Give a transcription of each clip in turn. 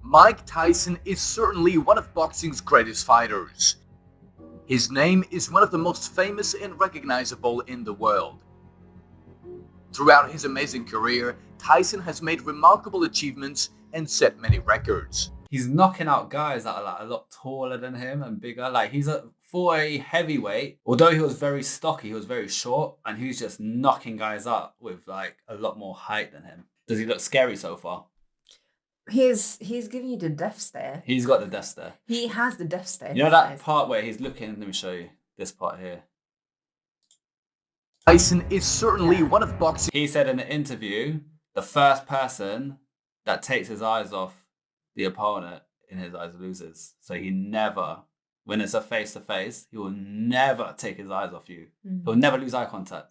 Mike Tyson is certainly one of boxing's greatest fighters. His name is one of the most famous and recognizable in the world. Throughout his amazing career, Tyson has made remarkable achievements and set many records. He's knocking out guys that are like a lot taller than him and bigger. Like for a heavyweight, although he was very stocky, he was very short, and he was just knocking guys up with like a lot more height than him. Does he look scary so far? He's giving you the death stare. He's got the death stare. He has the death stare. You know that part where he's looking? Let me show you this part here. Tyson is certainly one of boxing. He said in an interview, the first person that takes his eyes off the opponent, in his eyes, loses. So he never, when it's a face-to-face, he will never take his eyes off you. He'll never lose eye contact.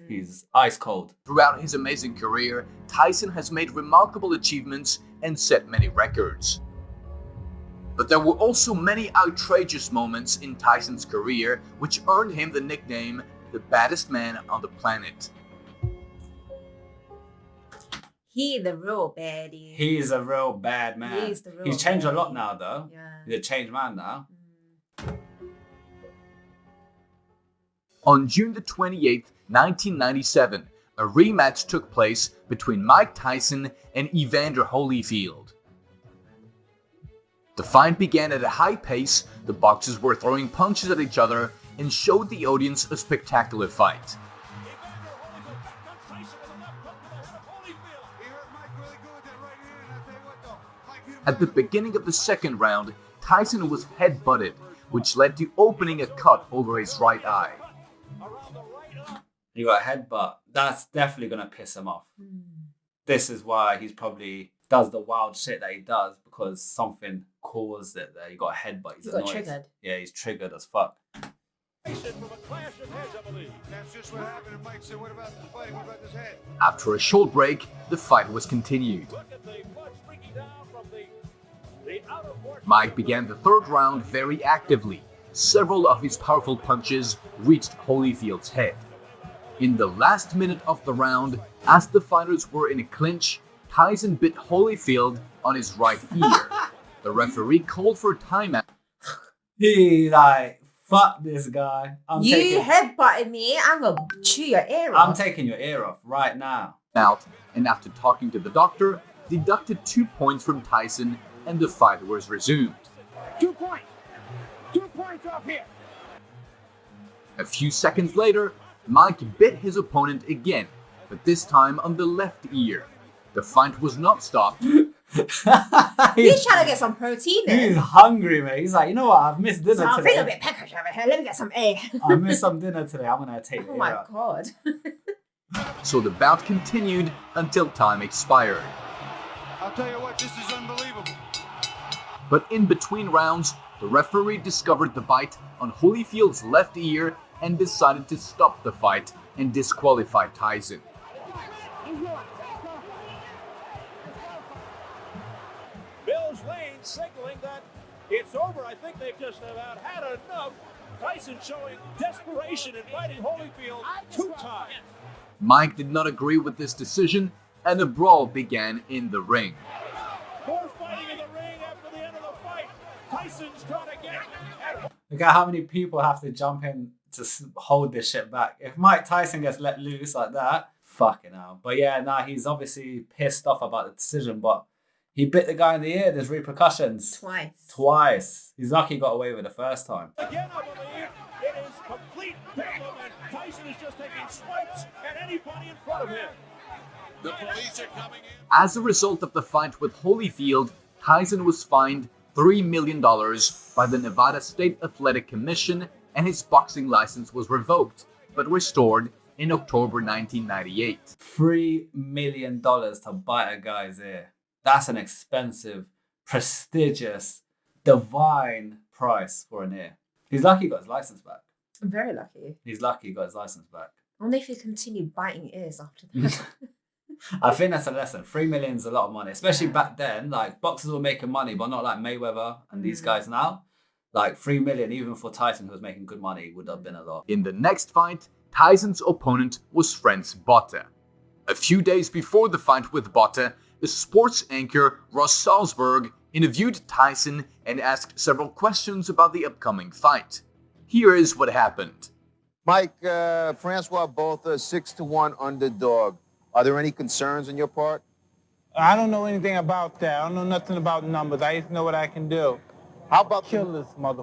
He's ice cold. Throughout his amazing career, Tyson has made remarkable achievements and set many records. But there were also many outrageous moments in Tyson's career which earned him the nickname the baddest man on the planet. He's the real baddie. He's a real bad man. He's changed a lot now, though. Yeah. He's a changed man now. On June the 28th, 1997, a rematch took place between Mike Tyson and Evander Holyfield. The fight began at a high pace, the boxers were throwing punches at each other, and showed the audience a spectacular fight. At the beginning of the second round, Tyson was head-butted, which led to opening a cut over his right eye. You got a headbutt. That's definitely going to piss him off. This is why he's probably does the wild shit that he does, because something caused it there. You got a headbutt. He's annoyed. Triggered. Yeah, he's triggered as fuck. After a short break, the fight was continued. Mike began the third round very actively. Several of his powerful punches reached Holyfield's head. In the last minute of the round, as the fighters were in a clinch, Tyson bit Holyfield on his right ear. The referee called for a timeout. He's like, fuck this guy. You headbutted me, I'm gonna chew your ear off. I'm taking your ear off right now. And after talking to the doctor, deducted 2 points from Tyson, and the fight was resumed. 2 points! 2 points off here! A few seconds later, Mike bit his opponent again, but this time on the left ear. The fight was not stopped. He's trying to get some protein in. He's hungry, mate. He's like, you know what? I've missed dinner So I'm today. feeling a bit peckish over here. Let me get some air. I missed some dinner today. I'm going to take it. Oh my God. So the bout continued until time expired. I'll tell you what, this is unbelievable. But in between rounds, the referee discovered the bite on Holyfield's left ear and decided to stop the fight and disqualify Tyson. Bill's Lane signaling that it's over. I think they've just about had enough. Tyson showing desperation in fighting Holyfield 2 times. Mike did not agree with this decision, and a brawl began in the ring. More fighting in the ring after the end of the fight. Tyson's trying to get at Look at how many people have to jump in to hold this shit back. If Mike Tyson gets let loose like that, fucking hell. But yeah, he's obviously pissed off about the decision, but he bit the guy in the ear. There's repercussions. Twice. He's lucky he got away with it the first time. Again, I believe it is complete bedlam, and Tyson is just taking swipes at anybody in front of him. The police are coming in. As a result of the fight with Holyfield, Tyson was fined $3 million by the Nevada State Athletic Commission, and his boxing license was revoked, but restored in October 1998. $3 million to bite a guy's ear. That's an expensive, prestigious, divine price for an ear. He's lucky he got his license back. I'm very lucky. He's lucky he got his license back. Only if you continue biting ears after that. I think that's a lesson. 3 million is a lot of money, especially back then. Like, boxers were making money, but not like Mayweather and these guys now. Like 3 million, even for Tyson, who was making good money, would have been a lot. In the next fight, Tyson's opponent was Franz Botha. A few days before the fight with Botha, the sports anchor Ross Salzberg interviewed Tyson and asked several questions about the upcoming fight. Here is what happened. Mike, Francois Botha, 6-1 underdog. Are there any concerns on your part? I don't know anything about that. I don't know nothing about numbers. I just know what I can do. How about Kill this mother.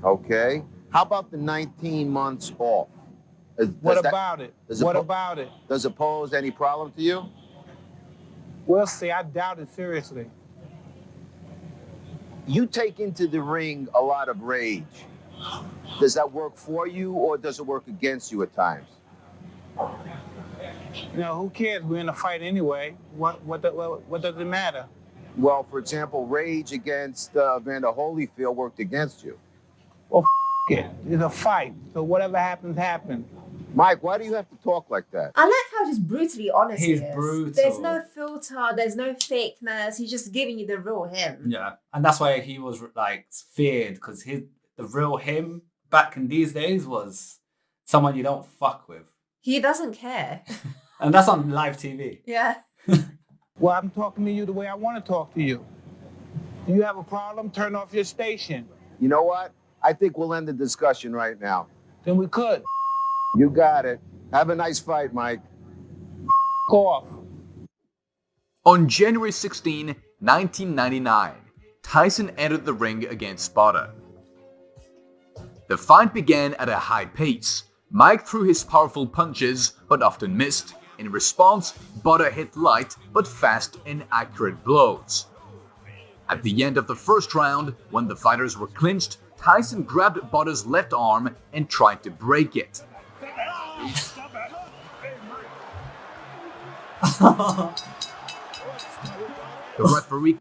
Okay. How about the 19 months off? What about it? What about it? Does it pose any problem to you? We'll see. I doubt it seriously. You take into the ring a lot of rage. Does that work for you or does it work against you at times? You know, who cares? We're in a fight anyway. What does it matter? Well, for example, rage against Vander Holyfield worked against you. Well, it. It's a fight. So whatever happens, happens. Mike, why do you have to talk like that? I like how just brutally honest He's he is. brutal. There's no filter, there's no fakeness. He's just giving you the real him. Yeah, and that's why he was like feared, because the real him back in these days was someone you don't fuck with, He doesn't care. and that's on live TV. Yeah. Well, I'm talking to you the way I want to talk to you. You have a problem? Turn off your station. You know what? I think we'll end the discussion right now. Then we could. You got it. Have a nice fight, Mike. Off. On January 16, 1999, Tyson entered the ring against Botha. The fight began at a high pace. Mike threw his powerful punches, but often missed. In response, Botha hit light but fast and accurate blows. At the end of the first round, when the fighters were clinched, Tyson grabbed Botha's left arm and tried to break it. The referee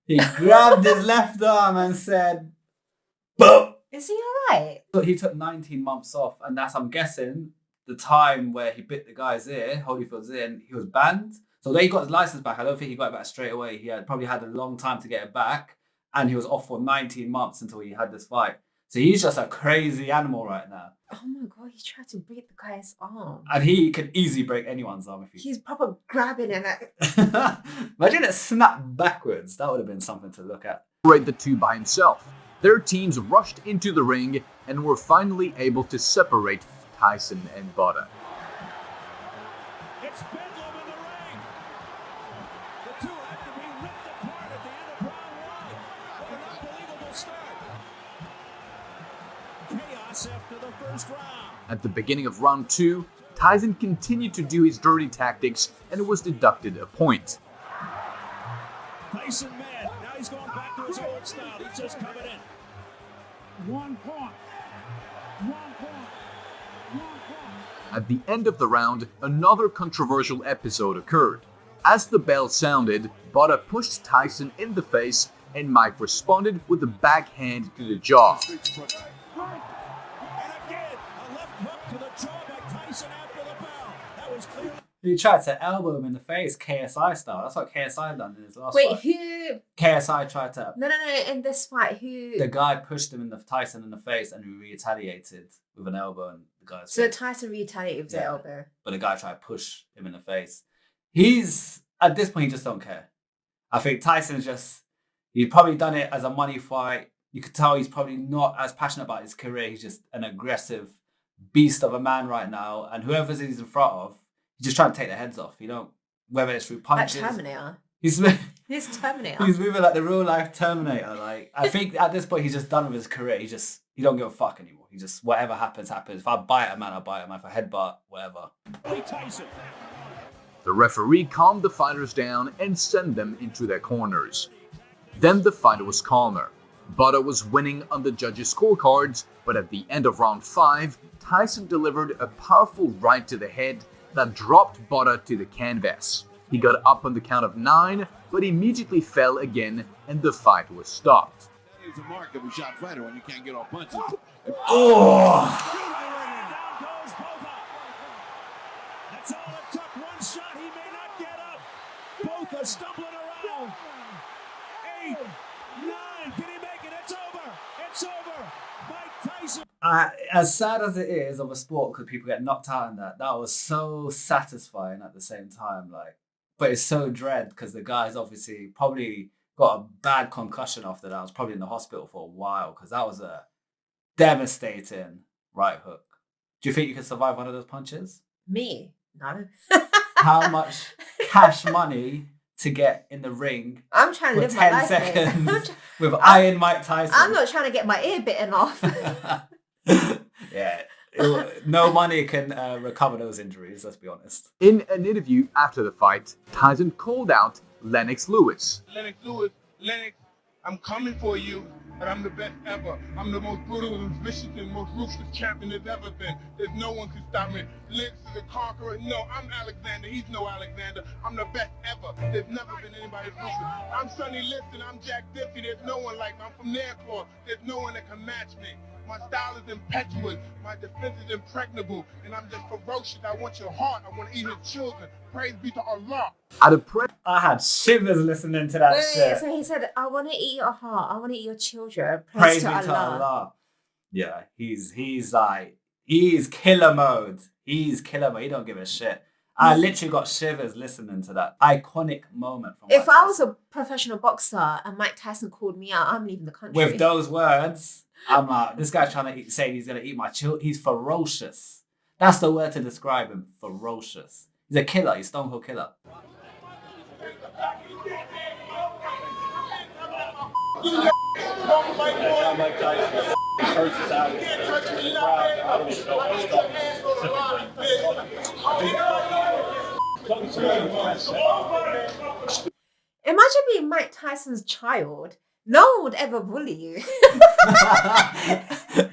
He grabbed his left arm and said, "Boom." Is he alright? So he took 19 months off, and that's, I'm guessing, the time where he bit the guy's ear, Holyfield's ear, and he was banned. So when he got his license back, I don't think he got it back straight away. He had probably had a long time to get it back, and he was off for 19 months until he had this fight. So he's just a crazy animal right now. Oh my god, he tried to break the guy's arm. And he could easily break anyone's arm if he... He's proper grabbing it. Imagine it snapped backwards. That would have been something to look at. separated the two by himself. Their teams rushed into the ring and were finally able to separate Tyson and Botha. It's bedlam in the ring. The two have to be ripped apart at the end of round one. What an unbelievable start. Chaos after the first round. At the beginning of round 2, Tyson continued to do his dirty tactics and was deducted a point. Tyson mad. Now he's going back to his old style. He's just coming in. 1 point. 1 point. 1 point. At the end of the round, another controversial episode occurred. As the bell sounded, Botha pushed Tyson in the face and Mike responded with a backhand to the jaw. And again, a left hook to the jaw by Tyson after the bell. That was clearly... He tried to elbow him in the face, KSI style. That's what KSI done in his last Wait, fight. who? KSI tried to... No. In this fight, who? The guy pushed him in the Tyson in the face and he retaliated with an elbow in the guy's So face. Tyson retaliated with the Yeah. elbow. But the guy tried to push him in the face. He's, at this point, he just don't care. I think Tyson's just, he's probably done it as a money fight. You could tell he's probably not as passionate about his career. He's just an aggressive beast of a man right now. And whoever's he's in front of, he's just trying to take their heads off. You know, whether it's through Like punches. Terminator. He's He's Terminator. He's moving like the real life Terminator. Like, I think at this point he's just done with his career. He don't give a fuck anymore. He just, whatever happens, happens. If I bite a man, I bite a man. If I headbutt, whatever. Tyson. The referee calmed the fighters down and sent them into their corners. Then the fight was calmer. Botha was winning on the judges' scorecards, but at the end of round 5, Tyson delivered a powerful right to the head that dropped Botha to the canvas. He got up on the count of 9, but immediately fell again and the fight was stopped. It's a mark of a shot fighter when you can't get off punches. Down goes Botha. That's all it took. One shot. He may not get up. Botha stumbling around. 8, 9. Can he make it? It's over. It's over. Mike Tyson. As sad as it is of a sport because people get knocked out in that was so satisfying at the same time. Like, But it's so dread because the guy's obviously probably got a bad concussion after that. I was probably in the hospital for a while because that was a devastating right hook. Do you think you could survive one of those punches? Me? No. How much cash money to get in the ring I'm trying to for live my 10 life, mate. seconds with Iron Mike Tyson? I'm not trying to get my ear bitten off. Yeah. No money can recover those injuries, let's be honest. In an interview after the fight, Tyson called out Lennox Lewis. Lennox, I'm coming for you, and I'm the best ever. I'm the most brutal and vicious and most ruthless champion there's ever been. There's no one can stop me. Lennox is a conqueror. No, I'm Alexander. He's no Alexander. I'm the best ever. There's never been anybody ruthless. I'm Sonny Liston. I'm Jack Dempsey. There's no one like me. I'm from Nairclaw. There's no one that can match me. My style is impetuous. My defense is impregnable. And I'm just ferocious. I want your heart. I want to eat your children. Praise be to Allah. At a press I had shivers listening to that shit. So he said, I want to eat your heart. I want to eat your children. Praise Praise be to to Allah. Allah. Yeah, he's killer mode. He's killer mode. He don't give a shit. I literally got shivers listening to that iconic moment from If Mike I was Tyson. a professional boxer and Mike Tyson called me out, I'm leaving the country. With those words, I'm like, this guy's trying to say he's going to eat my children. He's ferocious. That's the word to describe him. Ferocious. He's a killer. He's Stone Cold Killer. Mike Tyson hurts us out. I don't even know. Imagine being Mike Tyson's child. No one would ever bully you.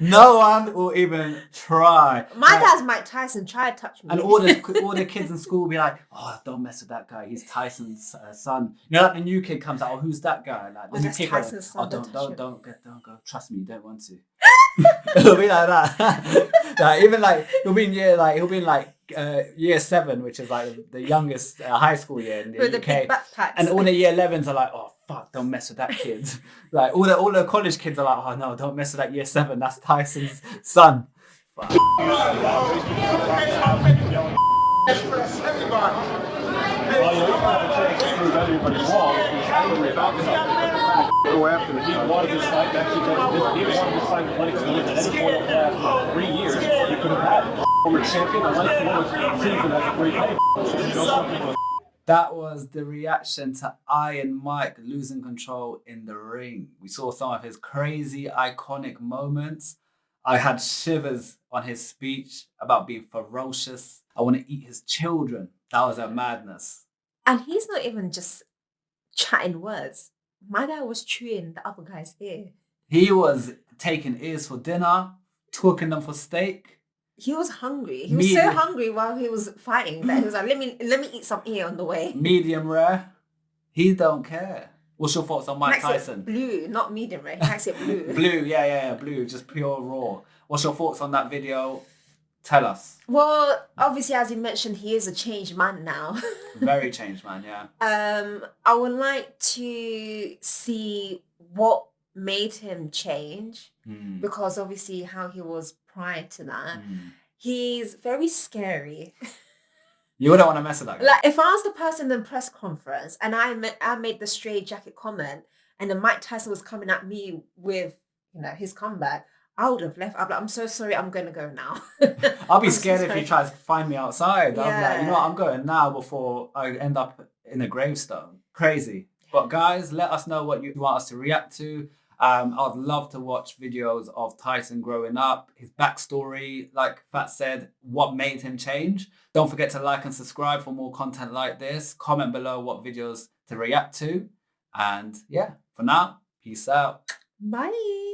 No one will even try. My dad's Mike Tyson. Try to touch me. And all the kids in school will be like, oh, don't mess with that guy. He's Tyson's son. You know, like the new kid comes out, oh, who's that guy? Like, Oh, that's pick on- Tyson's son, oh, don't touch don't go. Trust me, you don't want to. It'll be like that. Like, even like he'll be in year 7, which is like the youngest high school year in the With the UK. big backpacks. And all the year 11s are like, oh fuck, don't mess with that kid. Like all the college kids are like, oh no, don't mess with that year 7. That's Tyson's son. Fuck. Go after it. He wanted this fight back. He wanted this fight with Lennox Lewis at any point over the last 3 years. He could have had it. Former champion, and Lennox Lewis season as a great day. That was the reaction to Iron Mike losing control in the ring. We saw some of his crazy, iconic moments. I had shivers on his speech about being ferocious. I want to eat his children. That was a madness. And he's not even just chatting words. My guy was chewing the other guy's ear. He was taking ears for dinner, cooking them for steak. He was hungry. He was so hungry while he was fighting that he was like, let me eat some ear on the way. Medium rare. He don't care. What's your thoughts on Mike He likes Tyson? it blue, not medium rare. He likes it blue. Blue, yeah, blue, just pure raw. What's your thoughts on that video? Tell us. Well, obviously, as you mentioned, he is a changed man now. Very changed, man, yeah. I would like to see what made him change because obviously how he was prior to that. He's very scary. You wouldn't want to mess with that guy. Like if I was the person in the press conference and I made the stray jacket comment and then Mike Tyson was coming at me with, his comeback, I would have left. I'd be like, I'm so sorry, I'm going to go now. I'll be scared if he tries to find me outside. Yeah. I'm like, you know what, I'm going now before I end up in a gravestone. Crazy. But guys, let us know what you want us to react to. I'd love to watch videos of Tyson growing up, his backstory, like Fat said, what made him change. Don't forget to like and subscribe for more content like this. Comment below what videos to react to. And yeah, for now, peace out. Bye.